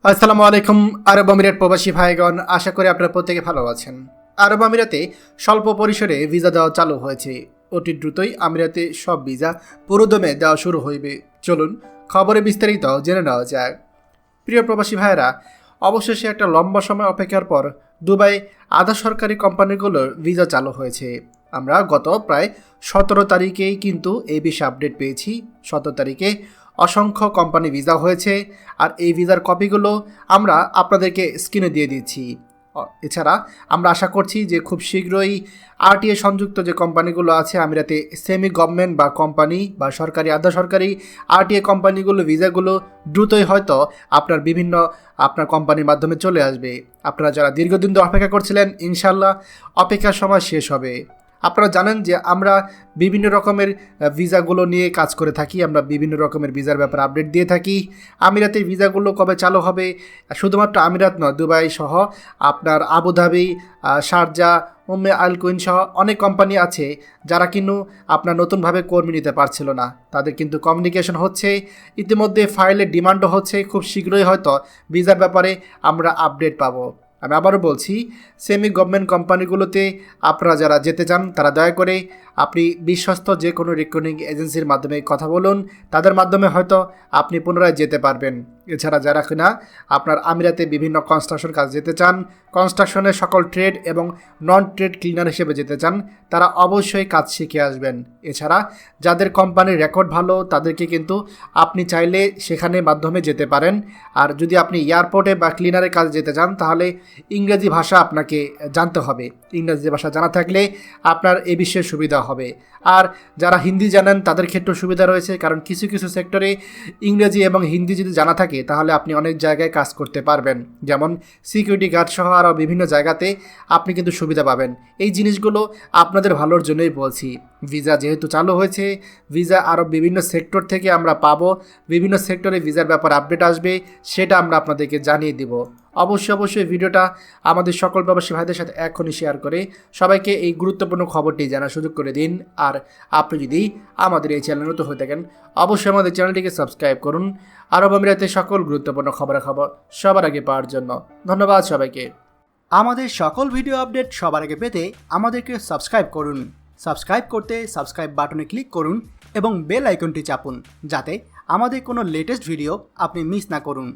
আসসালামু আলাইকুম আরব আমিরাত প্রবাসী ভাইগণ, আশা করি আপনারা প্রত্যেকে ভালো আছেন। আরব আমিরাতে স্বল্প পরিসরে ভিসা দেওয়া চালু হয়েছে। অতি দ্রুতই আমিরাতে সব ভিসা পুরোদমে দেওয়া শুরু হইবে। চলুন খবরে বিস্তারিত জেনে নেওয়া যাক। প্রিয় প্রবাসী ভাইয়েরা, অবশেষে একটা লম্বা সময় অপেক্ষার পর দুবাই আধা সরকারি কোম্পানিগুলোর ভিসা চালু হয়েছে। আমরা গত প্রায় 17 তারিখেই কিন্তু এই বিষয়ে আপডেট পেয়েছি। 17 তারিখে অসংখ্য কোম্পানি ভিসা হয়েছে, আর এই ভিসার কপিগুলো আমরা আপনাদেরকে স্ক্রিনে দিয়ে দিচ্ছি। এছাড়া আমরা আশা করছি যে খুব শীঘ্রই আরটিএ সংযুক্ত যে কোম্পানিগুলো আছে আমিরাতে, সেমি গভর্নমেন্ট বা কোম্পানি বা সরকারি আধা সরকারি আরটিএ কোম্পানিগুলো ভিসাগুলো দ্রুতই হয়তো আপনার কোম্পানির মাধ্যমে চলে আসবে। আপনারা যারা দীর্ঘদিন ধরে অপেক্ষা করছিলেন, ইনশাল্লাহ অপেক্ষার সময় শেষ হবে। আপনারা জানেন যে আমরা বিভিন্ন রকমের ভিসাগুলো নিয়ে কাজ করে থাকি। আমরা বিভিন্ন রকমের ভিসার ব্যাপারে আপডেট দিয়ে থাকি। আমিরাতের ভিসাগুলো কবে চালু হবে, শুধুমাত্র আমিরাত নয়, দুবাই সহ আপনার আবুধাবি, শারজা, উম্মে আল কুইন সহ অনেক কোম্পানি আছে যারা কিন্তু আপনার নতুনভাবে কর্মী নিতে পারছিল না। তাদের কিন্তু কমিউনিকেশন হচ্ছে, ইতিমধ্যে ফাইলের ডিমান্ডও হচ্ছে। খুব শীঘ্রই হয়তো ভিসার ব্যাপারে আমরা আপডেট পাবো। আমি আবারও বলছি, সেমি গভর্নমেন্ট কোম্পানিগুলোতে আপনারা যারা যেতে চান তারা দয়া করে আপনি বিশ্বস্ত যে কোনো রিক্রুটিং এজেন্সির মাধ্যমে কথা বলুন। তাদের মাধ্যমে হয়তো আপনি পুনরায় যেতে পারবেন। এছাড়া যারা কিনা আপনার আমিরাতে বিভিন্ন কনস্ট্রাকশন কাজ যেতে চান, কনস্ট্রাকশনের সকল ট্রেড এবং নন ট্রেড ক্লিনার হিসেবে যেতে চান, তারা অবশ্যই কাজ শিখে আসবেন। এছাড়া যাদের কোম্পানির রেকর্ড ভালো তাদেরকে কিন্তু আপনি চাইলে সেখানে মাধ্যমে যেতে পারেন। আর যদি আপনি এয়ারপোর্টে বা ক্লিনারের কাজে যেতে চান তাহলে ইংরেজি ভাষা আপনাকে জানতে হবে। ইংরেজি ভাষা জানা থাকলে আপনার এ বিষয়ে সুবিধা হবে। আর যারা হিন্দি জানেন তাদের ক্ষেত্রেও সুবিধা রয়েছে, কারণ কিছু কিছু সেক্টরে ইংরেজি এবং হিন্দি যদি জানা থাকে তাহলে আপনি অনেক জায়গায় কাজ করতে পারবেন। যেমন সিকিউরিটি গার্ড সহ আরও বিভিন্ন জায়গাতে আপনি কিন্তু সুবিধা পাবেন। এই জিনিসগুলো আপনাদের ভালোর জন্যই বলছি। ভিসা যেহেতু চালু হয়েছে, ভিসা আরও বিভিন্ন সেক্টর থেকে আমরা পাবো। বিভিন্ন সেক্টরে ভিসার ব্যাপার আপডেট আসবে, সেটা আমরা আপনাদেরকে জানিয়ে দিব। অবশ্যই ভিডিওটা আমাদের সকল প্রবাসী ভাইদের সাথে এখনই শেয়ার করে সবাইকে এই গুরুত্বপূর্ণ খবরটি জানার সুযোগ করে দিন। আর আপনি যদি আমাদের এই চ্যানেল নতুন হয়ে থাকেন, অবশ্যই আমাদের চ্যানেলটিকে সাবস্ক্রাইব করুন আরব আমিরাতের সকল গুরুত্বপূর্ণ খবর সবার আগে পাওয়ার জন্য। ধন্যবাদ সবাইকে। আমাদের সকল ভিডিও আপডেট সবার আগে পেতে আমাদেরকে সাবস্ক্রাইব করুন। সাবস্ক্রাইব করতে সাবস্ক্রাইব বাটনে ক্লিক করুন এবং বেল আইকনটি চাপুন, যাতে আমাদের কোনো লেটেস্ট ভিডিও আপনি মিস না করুন।